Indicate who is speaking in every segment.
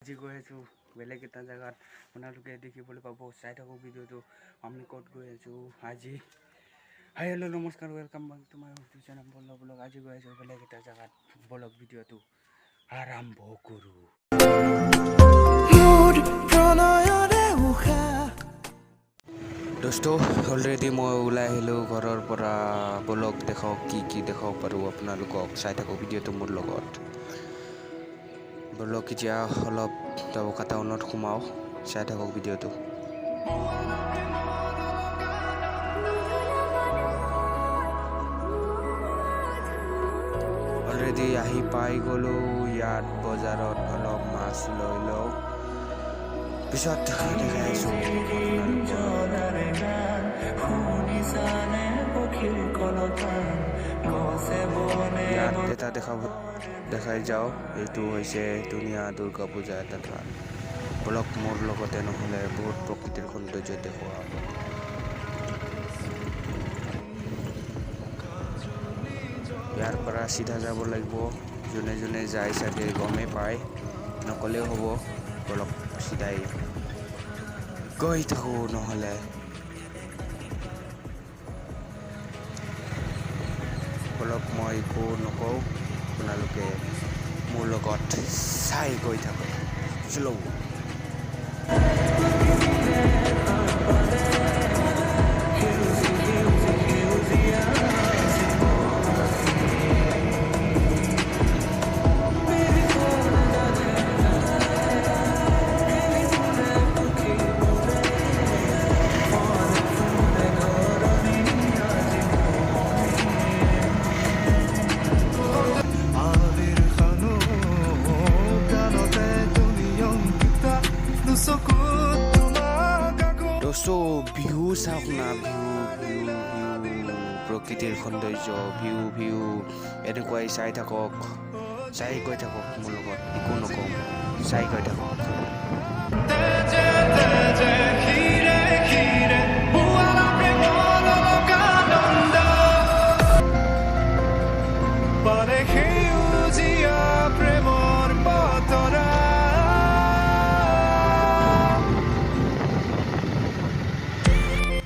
Speaker 1: আজি গৈ আছোঁ বেলেগ এটা জেগাত আপোনালোকে দেখিবলৈ পাব চাই থাকক ভিডিঅ'টো আমি ক'ত গৈ আছোঁ আজি হাই হেল্ল' নমস্কাৰ welcome back to my YouTube channel vlog আজি গৈ আছোঁ বেলেগ এটা জেগাত ব্লগ ভিডিঅ'টো আৰম্ভ কৰোঁ দোস্ত অলৰেডি মই ওলাই আহিলোঁ ঘৰৰ পৰা ব্লগ দেখাওক কি দেখাব পাৰোঁ আপোনালোকক চাই থাকক ভিডিঅ'টো মোৰ লগত ব্লগ এতিয়া অলপ টাউনত সোমাওঁ চাই থাকক ভিডিঅ'টো অলৰেডি আহি পাই গ'লোঁ ইয়াত বজাৰত অলপ মাছ লৈ লওঁ পিছত দেখাইছোঁ ইয়াত এটা দেখাই যাওঁ এইটো হৈছে ধুনীয়া দুৰ্গা পূজা এটা ঠাই ব্লগ মোৰ লগতে নহ'লে বহুত প্ৰকৃতিৰ সৌন্দৰ্য দেখুওৱা ইয়াৰ পৰা চিধা যাব লাগিব যোনে যোনে যায় চাগে গমেই পায় নকলেও হ'ব ব্লগ চিধাই গৈ থাকোঁ নহ'লে ব্লগ মই একো নকওঁ আপোনালোকে মোৰ লগত চাই গৈ থাকক চলো দোস্ত বিহু চাওক না বিহু প্ৰকৃতিৰ সৌন্দৰ্য বিহু এনেকুৱাই চাই থাকক চাই গৈ থাকক মোৰ লগত একো নকওঁ চাই গৈ থাকক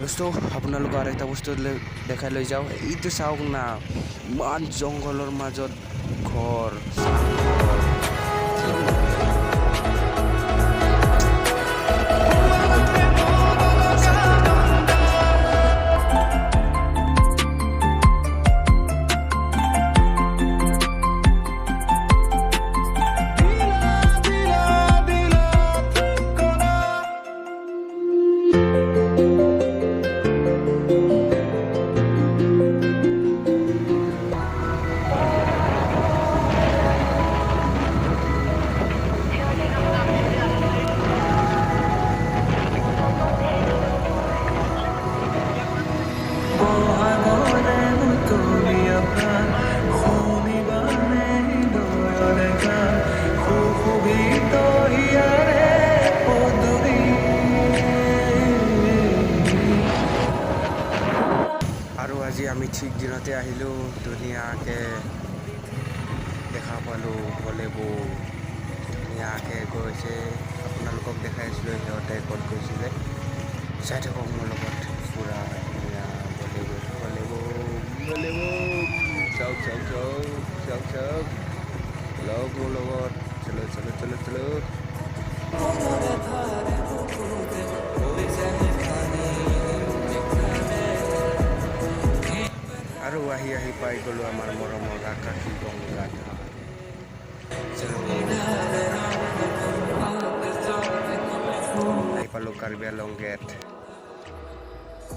Speaker 1: দোস্ত আপোনালোকক আৰু এটা বস্তু দেখাই লৈ যাওঁ এইটো চাওক না ইমান জংঘলৰ মাজত ঘৰ আজি আমি ঠিক দিনতে আহিলোঁ ধুনীয়াকৈ দেখা পালোঁ ভলীবল ধুনীয়াকৈ গৈছে আপোনালোকক দেখাইছিলোঁ সিহঁতে ক'ত গৈছিলে চাই থাকক মোৰ লগত পূৰা ধুনীয়া ভলীবল চাওক লগ মোৰ লগত চলো আৰু আহি পাই গ'লোঁ আমাৰ মৰমৰ আকাশী গংগা আহি পালোঁ কাৰ্বিআংলং গেট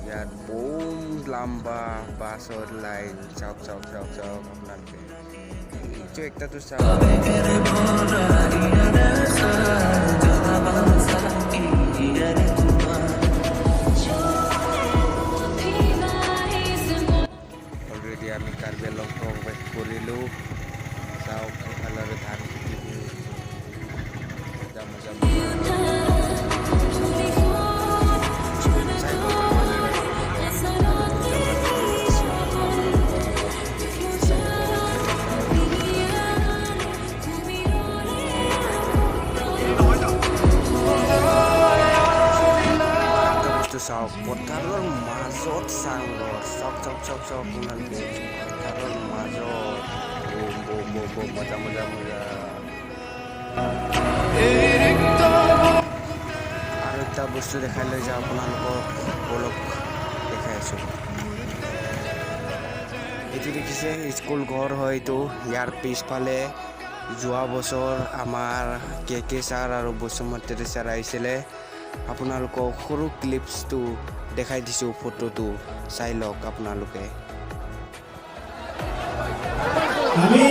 Speaker 1: ইয়াত বহুত লম্বা বাছৰ লাইন চাওক আপোনালোকে এইটো একটাতো চাওক আমি কাৰ্বিআংলং প্ৰৱেশ কৰিলোঁ চাওক এফালে ধান খেতি চাওক পথাৰৰ মাজত চাংঘৰ চাওক চাওক চাওক চাওক আপোনালোকে পথাৰৰ মাজত মজা মজা মজা আৰু এটা বস্তু দেখাই লৈ যাওঁ আপোনালোকক অলপ দেখাই আছোঁ এইটো দেখিছে স্কুল ঘৰ হয় এইটো ইয়াৰ পিছফালে যোৱা বছৰ আমাৰ কে ছাৰ আৰু বসুমতী ছাৰ আহিছিলে আপোনালোকক সৰু ক্লিপছটো দেখাই দিছোঁ ফটোটো চাই লওক আপোনালোকে
Speaker 2: আমি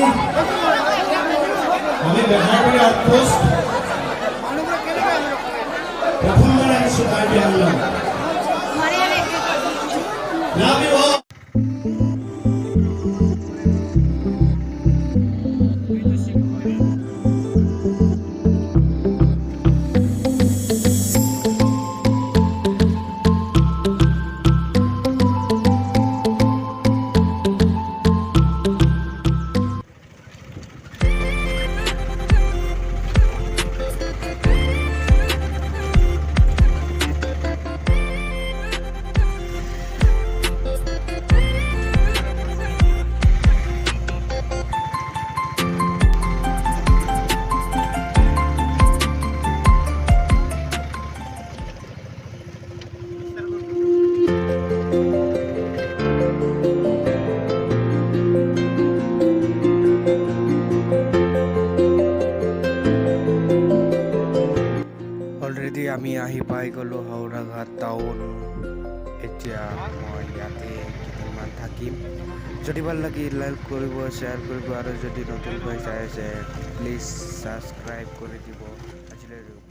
Speaker 2: Beaherbari Outpost প্রথমবার আসছি Karbianglong Love you all
Speaker 1: already আমি আহি পাই গ'লোঁ হাওৰাঘাট টাউন এতিয়া মই ইয়াতে কেইদিনমান থাকিম যদি ভাল লাগে লাইক কৰিব শ্বেয়াৰ কৰিব আৰু যদি নতুনকৈ চাই আছে প্লিজ ছাবস্ক্ৰাইব কৰি দিব আজিলৈ